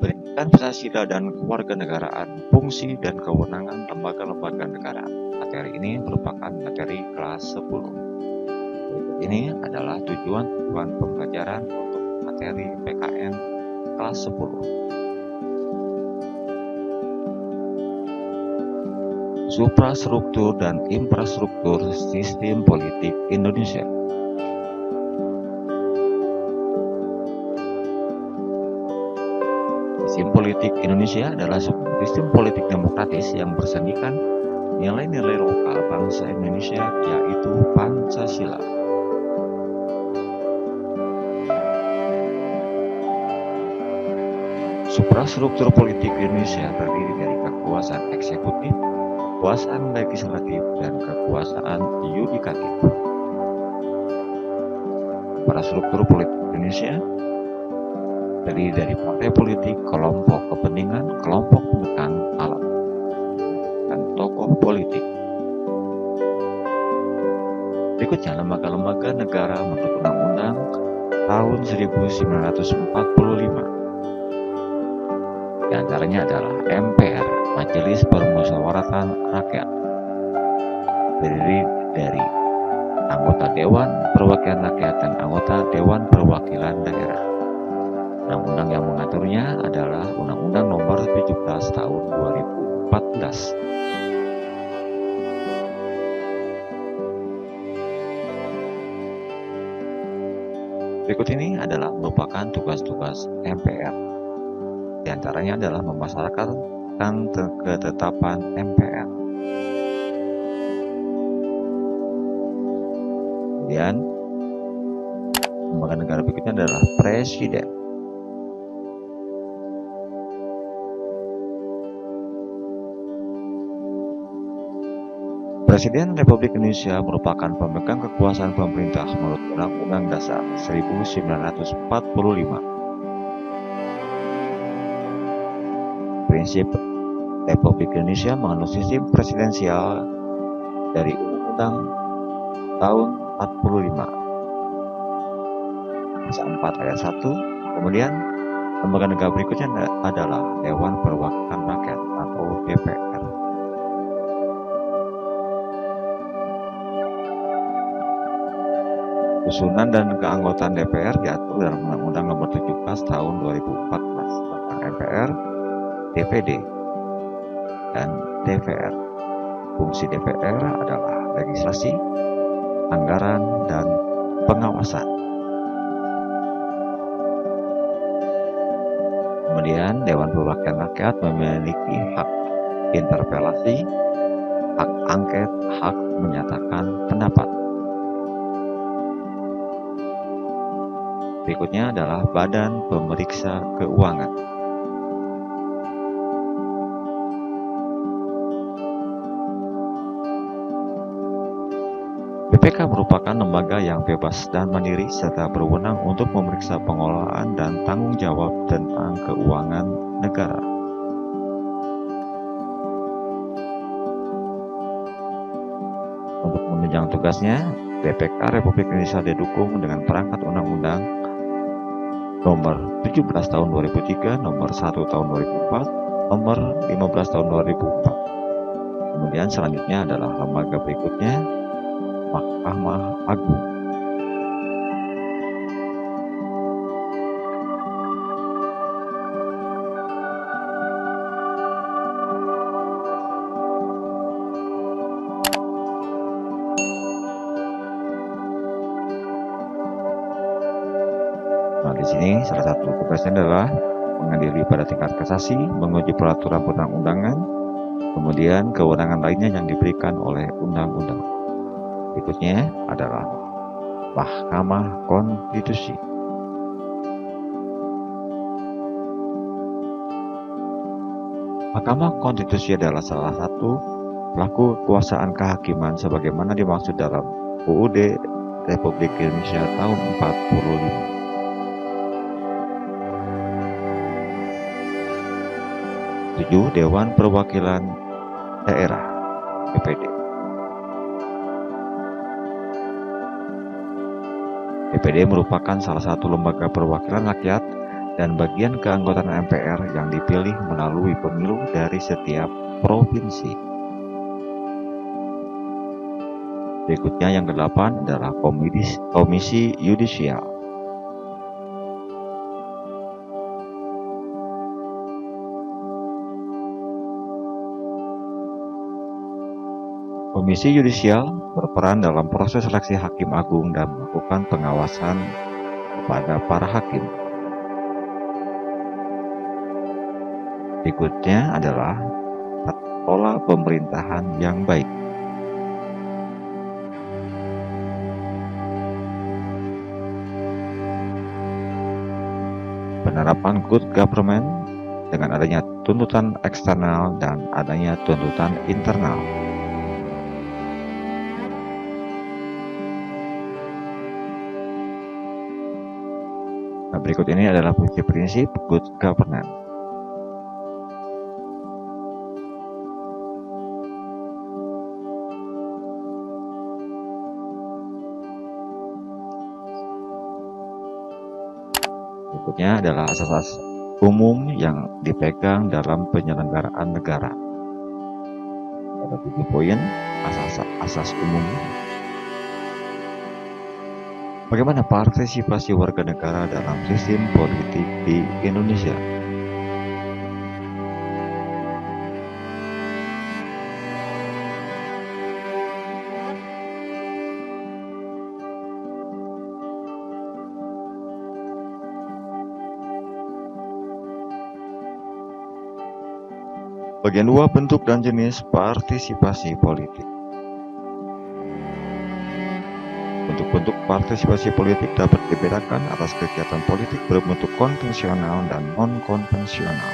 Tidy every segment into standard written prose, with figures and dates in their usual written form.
Pendidikan Pancasila dan Kewarganegaraan, fungsi dan kewenangan lembaga-lembaga negara. Materi ini merupakan materi kelas 10. Berikut ini adalah tujuan pembelajaran untuk materi PKN kelas 10. Suprastruktur dan infrastruktur sistem politik Indonesia. Sistem politik Indonesia adalah sistem politik demokratis yang bersandingkan nilai-nilai lokal bangsa Indonesia, yaitu Pancasila. Suprastruktur politik Indonesia terdiri dari kekuasaan eksekutif, kekuasaan legislatif, dan kekuasaan yudikatif. Suprastruktur politik Indonesia terdiri dari partai politik, kelompok kepentingan, kelompok penekan alat, dan tokoh politik. Berikutnya lembaga-lembaga negara menurut Undang-Undang tahun 1945. Di antaranya adalah MPR, Majelis Permusyawaratan Rakyat, terdiri dari anggota Dewan Perwakilan Rakyat dan anggota Dewan Perwakilan Daerah. Undang-undang yang mengaturnya adalah Undang-Undang Nomor 17 Tahun 2014. Berikut ini adalah merupakan tugas-tugas MPR. Di antaranya adalah memasyarakatkan ketetapan MPR. Kemudian, lembaga negara berikutnya adalah Presiden. Presiden Republik Indonesia merupakan pemegang kekuasaan pemerintah menurut Undang-Undang Dasar 1945. Prinsip Republik Indonesia menganut sistem presidensial dari Undang-Undang tahun 45. Pasal 4 ayat 1. Kemudian lembaga negara berikutnya adalah Dewan Perwakilan Rakyat atau DPR. Susunan dan keanggotaan DPR diatur dalam Undang-Undang Nomor 17 Tahun 2014 tentang MPR, DPD, dan DPR. Fungsi DPR adalah legislasi, anggaran, dan pengawasan. Kemudian Dewan Perwakilan Rakyat memiliki hak interpelasi, hak angket, hak menyatakan pendapat. Berikutnya adalah Badan Pemeriksa Keuangan. BPK merupakan lembaga yang bebas dan mandiri serta berwenang untuk memeriksa pengelolaan dan tanggung jawab tentang keuangan negara. Untuk menunjang tugasnya, BPK Republik Indonesia didukung dengan perangkat undang-undang Nomor 17 Tahun 2003, Nomor 1 Tahun 2004, Nomor 15 Tahun 2004. Kemudian selanjutnya adalah lembaga berikutnya, Mahkamah Agung. Nah, di sini salah satu tugasnya adalah mengadili pada tingkat kasasi, menguji peraturan perundang-undangan, kemudian kewenangan lainnya yang diberikan oleh undang-undang. Berikutnya adalah Mahkamah Konstitusi. Mahkamah Konstitusi adalah salah satu pelaku kekuasaan kehakiman sebagaimana dimaksud dalam UUD Republik Indonesia tahun 45. 7. Dewan Perwakilan Daerah (DPD). DPD merupakan salah satu lembaga perwakilan rakyat dan bagian keanggotaan MPR yang dipilih melalui pemilu dari setiap provinsi. Berikutnya yang ke-8 adalah Komisi Yudisial. Komisi Yudisial berperan dalam proses seleksi hakim agung dan melakukan pengawasan kepada para hakim. Berikutnya adalah pola pemerintahan yang baik. Penerapan good government dengan adanya tuntutan eksternal dan adanya tuntutan internal. Nah, berikut ini adalah prinsip-prinsip good governance. Berikutnya adalah asas umum yang dipegang dalam penyelenggaraan negara. Ada 7 poin asas umum. Bagaimana partisipasi warga negara dalam sistem politik di Indonesia? Bagian 2, bentuk dan jenis partisipasi politik. Bentuk-bentuk partisipasi politik dapat dibedakan atas kegiatan politik berbentuk konvensional dan non-konvensional.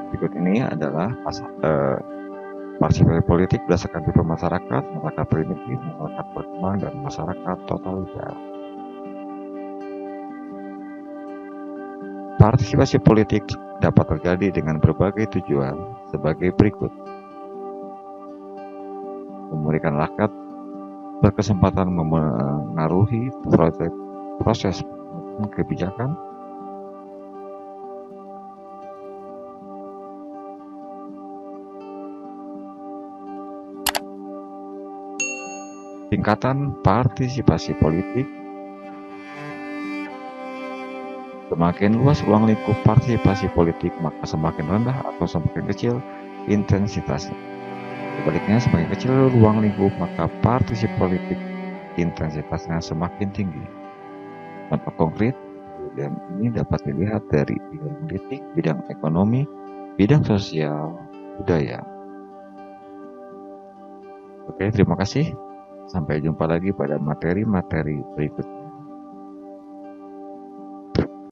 Berikut ini adalah partisipasi politik berdasarkan tipe masyarakat primitif, masyarakat berkembang, dan masyarakat totaliter. Partisipasi politik dapat terjadi dengan berbagai tujuan sebagai berikut. Memberikan rakyat berkesempatan memengaruhi proses kebijakan, tingkatan partisipasi politik. Semakin luas ruang lingkup partisipasi politik, maka semakin rendah atau semakin kecil intensitasnya. Sebaliknya, semakin kecil ruang lingkup, maka partisipasi politik intensitasnya semakin tinggi. Contoh konkret dan ini dapat dilihat dari bidang politik, bidang ekonomi, bidang sosial, budaya. Oke, terima kasih. Sampai jumpa lagi pada materi-materi berikutnya.